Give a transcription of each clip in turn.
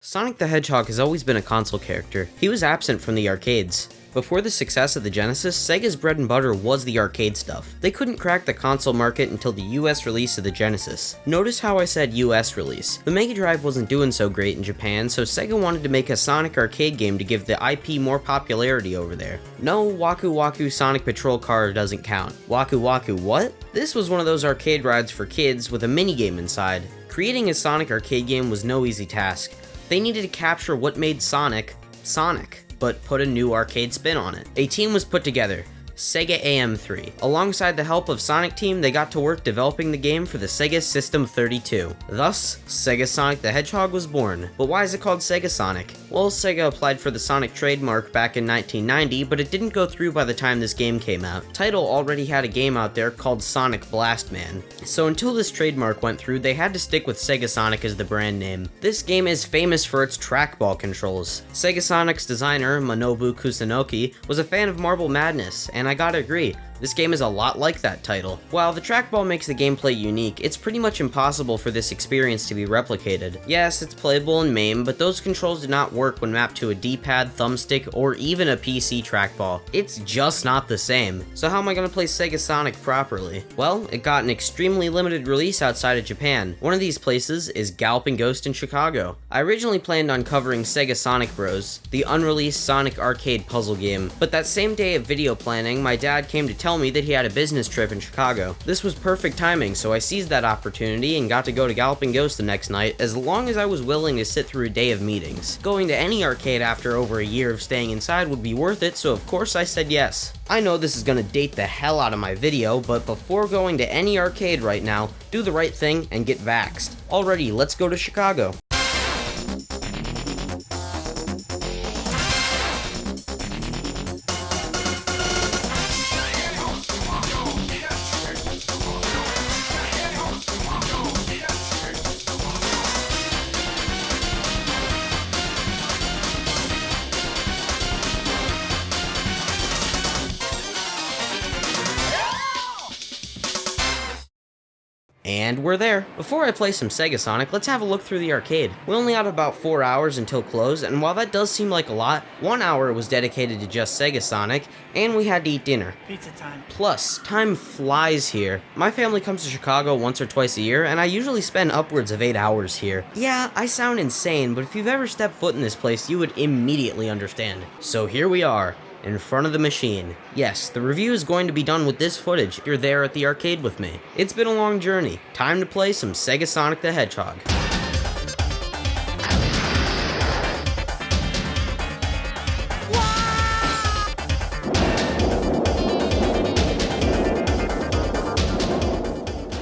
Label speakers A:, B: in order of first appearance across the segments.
A: Sonic the Hedgehog has always been a console character. He was absent from the arcades. Before the success of the Genesis, Sega's bread and butter was the arcade stuff. They couldn't crack the console market until the US release of the Genesis. Notice how I said US release. The Mega Drive wasn't doing so great in Japan, so Sega wanted to make a Sonic arcade game to give the IP more popularity over there. No, Waku Waku Sonic Patrol car doesn't count. Waku Waku what? This was one of those arcade rides for kids with a minigame inside. Creating a Sonic arcade game was no easy task. They needed to capture what made Sonic, Sonic, but put a new arcade spin on it. A team was put together, Sega AM3. Alongside the help of Sonic Team, they got to work developing the game for the Sega System 32. Thus, SegaSonic the Hedgehog was born. But why is it called SegaSonic? Well, Sega applied for the Sonic trademark back in 1990, but it didn't go through by the time this game came out. Title already had a game out there called Sonic Blast Man. So until this trademark went through, they had to stick with SegaSonic as the brand name. This game is famous for its trackball controls. SegaSonic's designer, Manobu Kusunoki, was a fan of Marble Madness, and I gotta agree, this game is a lot like that title. While the trackball makes the gameplay unique, it's pretty much impossible for this experience to be replicated. Yes, it's playable in MAME, but those controls do not work when mapped to a D-pad, thumbstick, or even a PC trackball. It's just not the same. So how am I gonna play Sega Sonic properly? Well, it got an extremely limited release outside of Japan. One of these places is Galloping Ghost in Chicago. I originally planned on covering Sega Sonic Bros, the unreleased Sonic arcade puzzle game, but that same day of video planning, my dad came to tell me that he had a business trip in Chicago. This was perfect timing, so I seized that opportunity and got to go to Galloping Ghost the next night, as long as I was willing to sit through a day of meetings. Going to any arcade after over a year of staying inside would be worth it, so of course I said yes. I know this is gonna date the hell out of my video, but before going to any arcade right now, do the right thing and get vaxxed. Alrighty, let's go to Chicago. And we're there. Before I play some Sega Sonic, let's have a look through the arcade. We only have about 4 hours until close, and while that does seem like a lot, 1 hour was dedicated to just Sega Sonic, and we had to eat dinner.
B: Pizza time.
A: Plus, time flies here. My family comes to Chicago once or twice a year, and I usually spend upwards of 8 hours here. Yeah, I sound insane, but if you've ever stepped foot in this place, you would immediately understand. So here we are, in front of the machine. Yes, the review is going to be done with this footage if you're there at the arcade with me. It's been a long journey. Time to play some Sega Sonic the Hedgehog.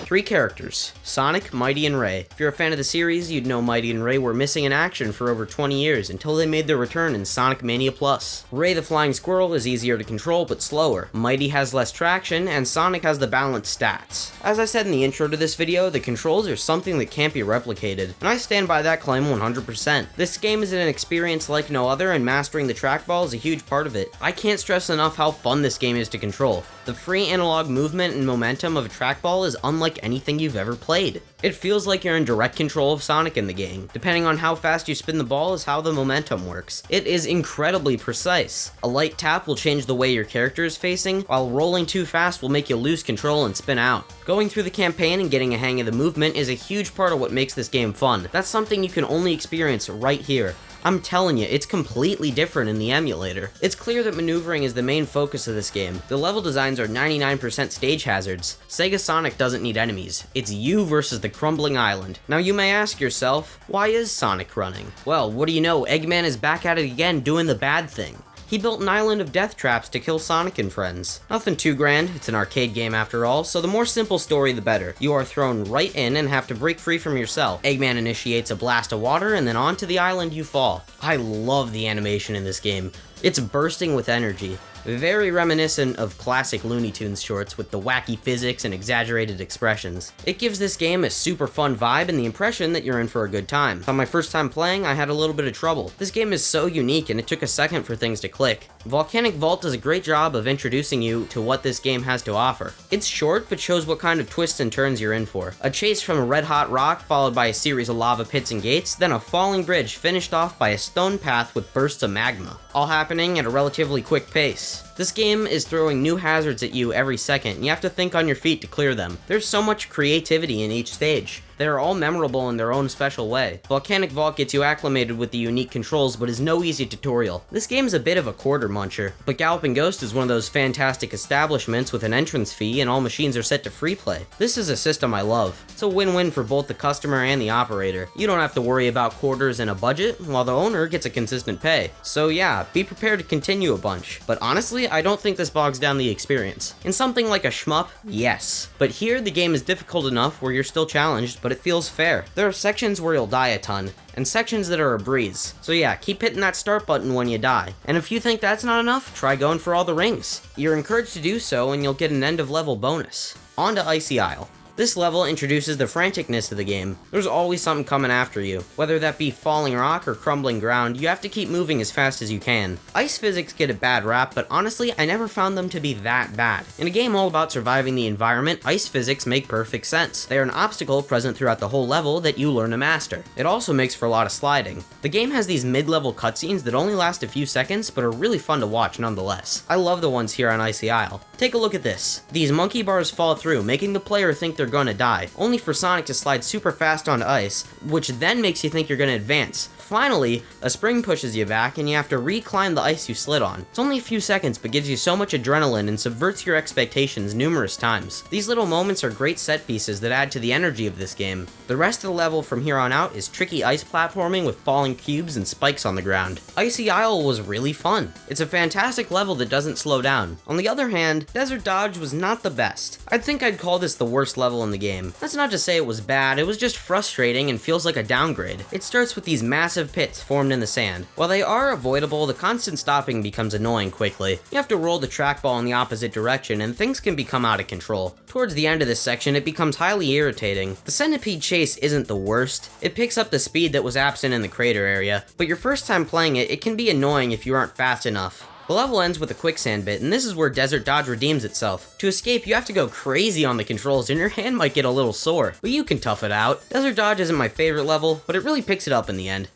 A: Three characters, Sonic, Mighty, and Ray. If you're a fan of the series, you'd know Mighty and Ray were missing in action for over 20 years until they made their return in Sonic Mania Plus. Ray the Flying Squirrel is easier to control but slower. Mighty has less traction, and Sonic has the balanced stats. As I said in the intro to this video, the controls are something that can't be replicated, and I stand by that claim 100%. This game is an experience like no other, and mastering the trackball is a huge part of it. I can't stress enough how fun this game is to control. The free analog movement and momentum of a trackball is unlike anything you've ever played. It feels like you're in direct control of Sonic in the game. Depending on how fast you spin the ball is how the momentum works. It is incredibly precise. A light tap will change the way your character is facing, while rolling too fast will make you lose control and spin out. Going through the campaign and getting a hang of the movement is a huge part of what makes this game fun. That's something you can only experience right here. I'm telling you, it's completely different in the emulator. It's clear that maneuvering is the main focus of this game. The level designs are 99% stage hazards. Sega Sonic doesn't need enemies. It's you versus the crumbling island. Now you may ask yourself, why is Sonic running? Well, what do you know, Eggman is back at it again doing the bad thing. He built an island of death traps to kill Sonic and friends. Nothing too grand, it's an arcade game after all, so the more simple story the better. You are thrown right in and have to break free from yourself. Eggman initiates a blast of water, and then onto the island you fall. I love the animation in this game. It's bursting with energy. very reminiscent of classic Looney Tunes shorts with the wacky physics and exaggerated expressions. It gives this game a super fun vibe and the impression that you're in for a good time. On my first time playing, I had a little bit of trouble. This game is so unique and it took a second for things to click. Volcanic Vault does a great job of introducing you to what this game has to offer. It's short, but shows what kind of twists and turns you're in for. A chase from a red-hot rock, followed by a series of lava pits and gates, then a falling bridge finished off by a stone path with bursts of magma, all happening at a relatively quick pace. This game is throwing new hazards at you every second, and you have to think on your feet to clear them. There's so much creativity in each stage. They are all memorable in their own special way. Volcanic Vault gets you acclimated with the unique controls, but is no easy tutorial. This game is a bit of a quarter muncher, but Galloping Ghost is one of those fantastic establishments with an entrance fee and all machines are set to free play. This is a system I love. It's a win-win for both the customer and the operator. You don't have to worry about quarters and a budget, while the owner gets a consistent pay. So yeah, be prepared to continue a bunch. But honestly, I don't think this bogs down the experience. In something like a shmup, yes. But here, the game is difficult enough where you're still challenged, but it feels fair. There are sections where you'll die a ton, and sections that are a breeze. So yeah, keep hitting that start button when you die. And if you think that's not enough, try going for all the rings. You're encouraged to do so and you'll get an end of level bonus. On to Icy Isle. This level introduces the franticness of the game. There's always something coming after you. Whether that be falling rock or crumbling ground, you have to keep moving as fast as you can. Ice physics get a bad rap, but honestly, I never found them to be that bad. In a game all about surviving the environment, ice physics make perfect sense. They are an obstacle present throughout the whole level that you learn to master. It also makes for a lot of sliding. The game has these mid-level cutscenes that only last a few seconds, but are really fun to watch nonetheless. I love the ones here on Icy Isle. Take a look at this. These monkey bars fall through, making the player think they're gonna die, only for Sonic to slide super fast onto ice, which then makes you think you're gonna advance. Finally, a spring pushes you back and you have to reclimb the ice you slid on. It's only a few seconds but gives you so much adrenaline and subverts your expectations numerous times. These little moments are great set pieces that add to the energy of this game. The rest of the level from here on out is tricky ice platforming with falling cubes and spikes on the ground. Icy Isle was really fun. It's a fantastic level that doesn't slow down. On the other hand, Desert Dodge was not the best. I think I'd call this the worst level in the game. That's not to say it was bad, it was just frustrating and feels like a downgrade. It starts with these massive pits formed in the sand. While they are avoidable, the constant stopping becomes annoying quickly. You have to roll the trackball in the opposite direction and things can become out of control. Towards the end of this section, it becomes highly irritating. The centipede chase isn't the worst. It picks up the speed that was absent in the crater area, but your first time playing it, it can be annoying if you aren't fast enough. The level ends with a quicksand bit, and this is where Desert Dodge redeems itself. To escape, you have to go crazy on the controls, and your hand might get a little sore, but you can tough it out. Desert Dodge isn't my favorite level, but it really picks it up in the end.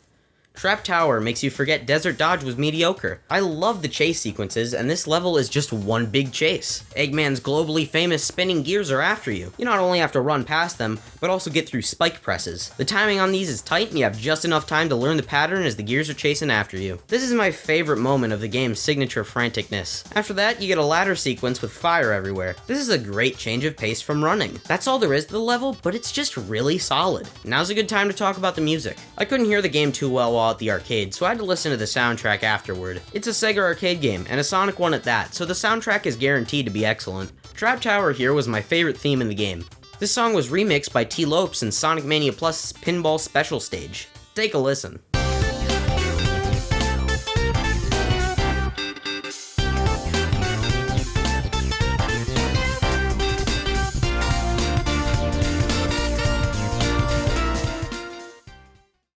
A: Trap Tower makes you forget Desert Dodge was mediocre. I love the chase sequences, and this level is just one big chase. Eggman's globally famous spinning gears are after you. You not only have to run past them, but also get through spike presses. The timing on these is tight, and you have just enough time to learn the pattern as the gears are chasing after you. This is my favorite moment of the game's signature franticness. After that, you get a ladder sequence with fire everywhere. This is a great change of pace from running. That's all there is to the level, but it's just really solid. Now's a good time to talk about the music. I couldn't hear the game too well at the arcade, so I had to listen to the soundtrack afterward. It's a Sega arcade game, and a Sonic one at that, so the soundtrack is guaranteed to be excellent. Trap Tower here was my favorite theme in the game. This song was remixed by T. Lopes in Sonic Mania Plus' Pinball Special Stage. Take a listen.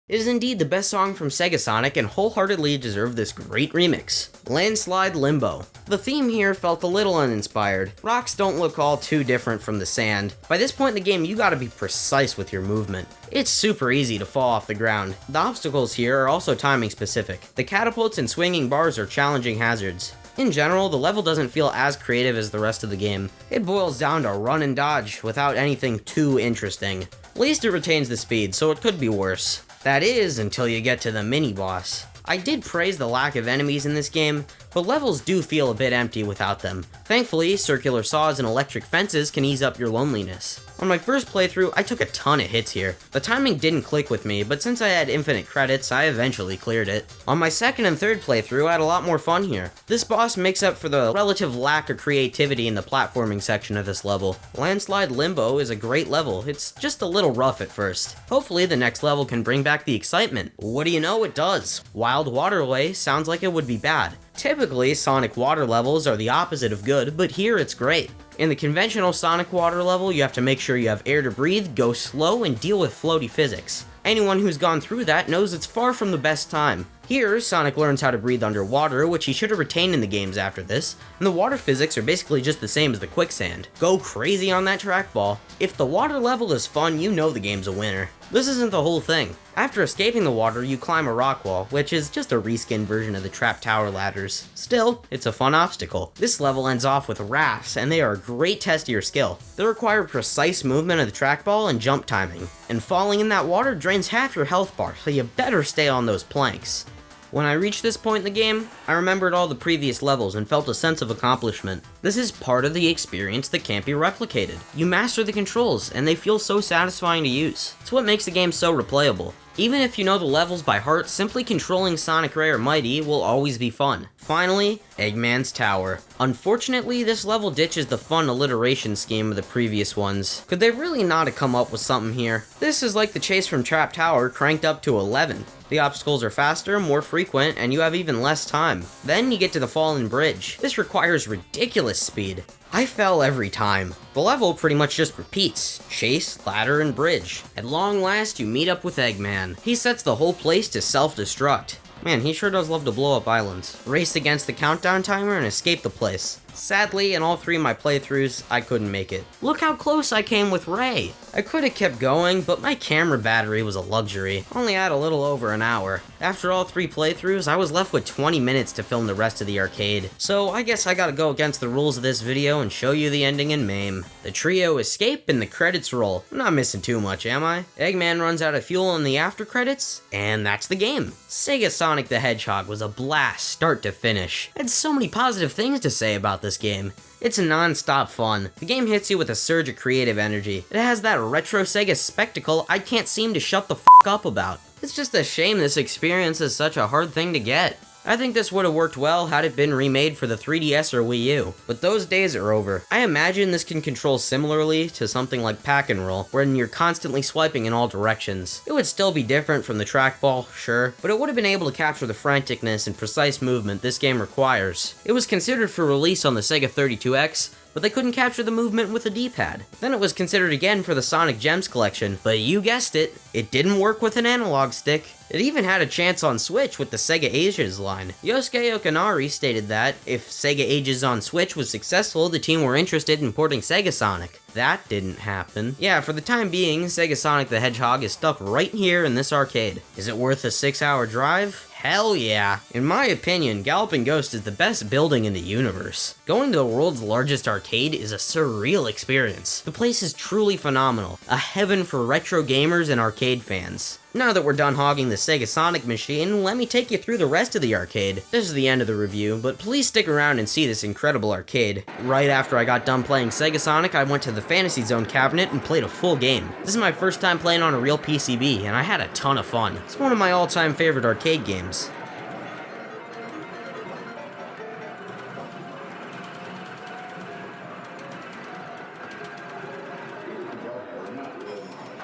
A: It is indeed the best song from SegaSonic and wholeheartedly deserved this great remix. Landslide Limbo. The theme here felt a little uninspired. Rocks don't look all too different from the sand. By this point in the game, you gotta be precise with your movement. It's super easy to fall off the ground. The obstacles here are also timing specific. The catapults and swinging bars are challenging hazards. In general, the level doesn't feel as creative as the rest of the game. It boils down to run and dodge without anything too interesting. At least it retains the speed, so it could be worse. That is, until you get to the mini-boss. I did praise the lack of enemies in this game, but levels do feel a bit empty without them. Thankfully, circular saws and electric fences can ease up your loneliness. On my first playthrough, I took a ton of hits here. The timing didn't click with me, but since I had infinite credits, I eventually cleared it. On my second and third playthrough, I had a lot more fun here. This boss makes up for the relative lack of creativity in the platforming section of this level. Landslide Limbo is a great level, it's just a little rough at first. Hopefully the next level can bring back the excitement. What do you know, it does. Wild Waterway sounds like it would be bad. Typically, Sonic water levels are the opposite of good, but here it's great. In the conventional Sonic water level, you have to make sure you have air to breathe, go slow, and deal with floaty physics. Anyone who's gone through that knows it's far from the best time. Here, Sonic learns how to breathe underwater, which he should have retained in the games after this, and the water physics are basically just the same as the quicksand. Go crazy on that trackball. If the water level is fun, you know the game's a winner. This isn't the whole thing. After escaping the water, you climb a rock wall, which is just a reskin version of the trap tower ladders. Still, it's a fun obstacle. This level ends off with rafts, and they are a great test of your skill. They require precise movement of the trackball and jump timing, and falling in that water drains half your health bar, so you better stay on those planks. When I reached this point in the game, I remembered all the previous levels and felt a sense of accomplishment. This is part of the experience that can't be replicated. You master the controls, and they feel so satisfying to use. It's what makes the game so replayable. Even if you know the levels by heart, simply controlling Sonic, Ray, or Mighty will always be fun. Finally, Eggman's Tower. Unfortunately, this level ditches the fun alliteration scheme of the previous ones. Could they really not have come up with something here? This is like the chase from Trap Tower cranked up to 11. The obstacles are faster, more frequent, and you have even less time. Then you get to the Fallen Bridge. This requires ridiculous speed. I fell every time. The level pretty much just repeats. Chase, ladder, and bridge. At long last, you meet up with Eggman. He sets the whole place to self-destruct. Man, he sure does love to blow up islands. Race against the countdown timer and escape the place. Sadly, in all three of my playthroughs, I couldn't make it. Look how close I came with Ray. I could have kept going, but my camera battery was a luxury. Only had a little over an hour. After all three playthroughs, I was left with 20 minutes to film the rest of the arcade. So I guess I gotta go against the rules of this video and show you the ending in MAME. The trio escape and the credits roll. I'm not missing too much, am I? Eggman runs out of fuel in the after credits, and that's the game. SegaSonic the Hedgehog was a blast start to finish. I had so many positive things to say about this game. It's non-stop fun. The game hits you with a surge of creative energy. It has that retro Sega spectacle I can't seem to shut the f*** up about. It's just a shame this experience is such a hard thing to get. I think this would have worked well had it been remade for the 3DS or Wii U, but those days are over. I imagine this can control similarly to something like Pack and Roll, wherein you're constantly swiping in all directions. It would still be different from the trackball, sure, but it would have been able to capture the franticness and precise movement this game requires. It was considered for release on the Sega 32X, but they couldn't capture the movement with a D-pad. Then it was considered again for the Sonic Gems collection, but you guessed it, it didn't work with an analog stick. It even had a chance on Switch with the Sega Ages line. Yosuke Okanari stated that, if Sega Ages on Switch was successful, the team were interested in porting SegaSonic. That didn't happen. Yeah, for the time being, SegaSonic the Hedgehog is stuck right here in this arcade. Is it worth a 6-hour drive? Hell yeah. In my opinion, Galloping Ghost is the best building in the universe. Going to the world's largest arcade is a surreal experience. The place is truly phenomenal, a heaven for retro gamers and arcade fans. Now that we're done hogging the SegaSonic machine, let me take you through the rest of the arcade. This is the end of the review, but please stick around and see this incredible arcade. Right after I got done playing SegaSonic, I went to the Fantasy Zone cabinet and played a full game. This is my first time playing on a real PCB, and I had a ton of fun. It's one of my all-time favorite arcade games.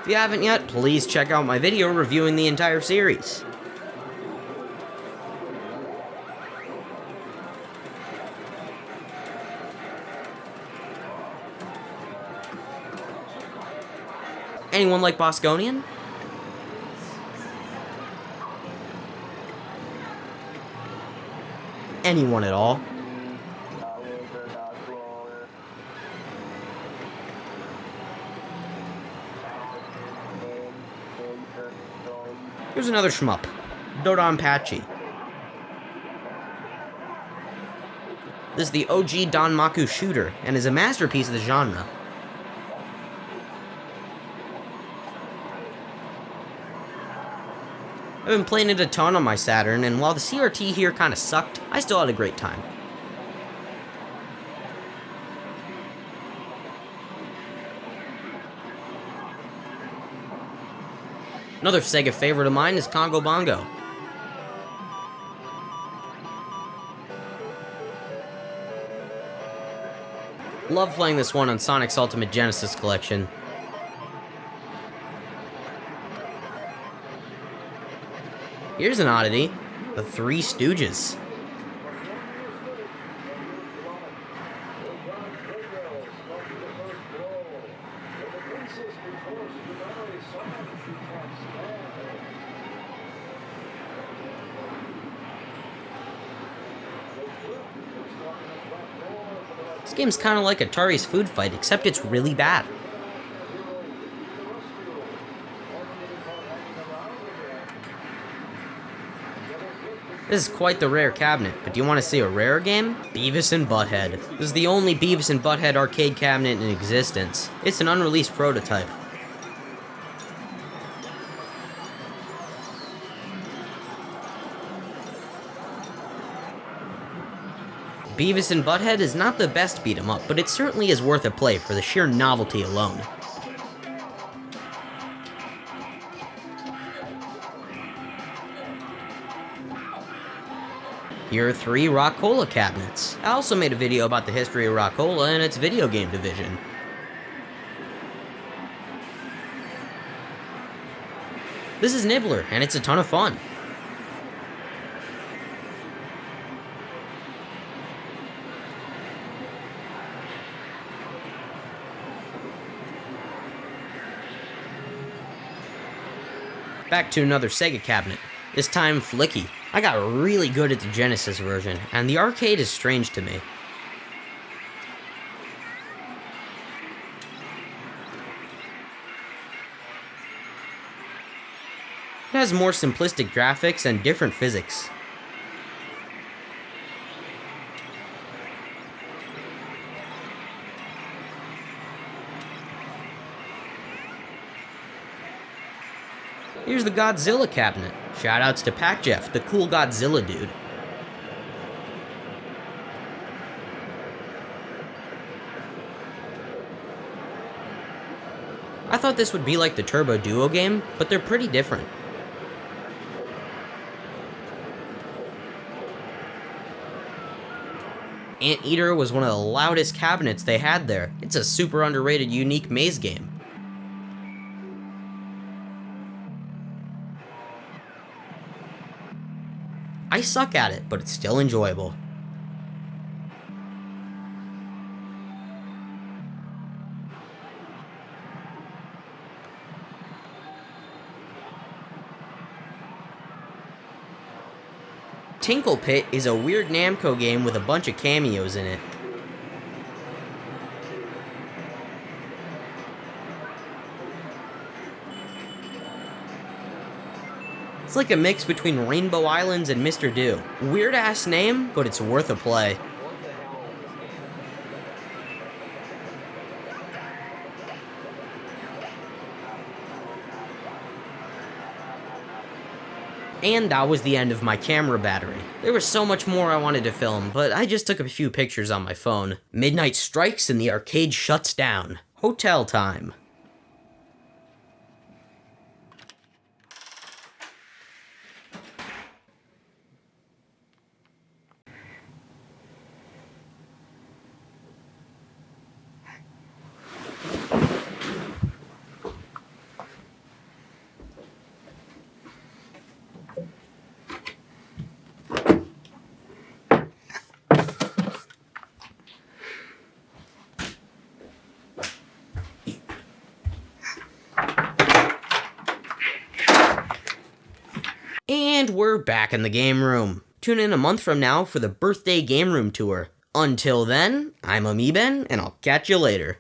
A: If you haven't yet, please check out my video reviewing the entire series. Anyone like Bosconian? Anyone at all? Here's another shmup, Dodonpachi. This is the OG Danmaku shooter, and is a masterpiece of the genre. I've been playing it a ton on my Saturn, and while the CRT here kinda sucked, I still had a great time. Another Sega favorite of mine is Congo Bongo. Love playing this one on Sonic's Ultimate Genesis collection. Here's an oddity, the Three Stooges. This game's kinda like Atari's Food Fight, except it's really bad. This is quite the rare cabinet, but do you want to see a rare game? Beavis and Butthead. This is the only Beavis and Butthead arcade cabinet in existence. It's an unreleased prototype. Beavis and Butthead is not the best beat 'em up, but it certainly is worth a play for the sheer novelty alone. Here are 3 Rockola cabinets. I also made a video about the history of Rockola and its video game division. This is Nibbler, and it's a ton of fun. Back to another Sega cabinet, this time Flicky. I got really good at the Genesis version, and the arcade is strange to me. It has more simplistic graphics and different physics. Here's the Godzilla cabinet. Shoutouts to Pac Jeff, the cool Godzilla dude. I thought this would be like the Turbo Duo game, but they're pretty different. Anteater was one of the loudest cabinets they had there. It's a super underrated, unique maze game. I suck at it, but it's still enjoyable. Tinkle Pit is a weird Namco game with a bunch of cameos in it. It's like a mix between Rainbow Islands and Mr. Do. Weird ass name, but it's worth a play. And that was the end of my camera battery. There was so much more I wanted to film, but I just took a few pictures on my phone. Midnight strikes and the arcade shuts down. Hotel time. And we're back in the game room. Tune in a month from now for the birthday game room tour. Until then, I'm Amiiben, and I'll catch you later.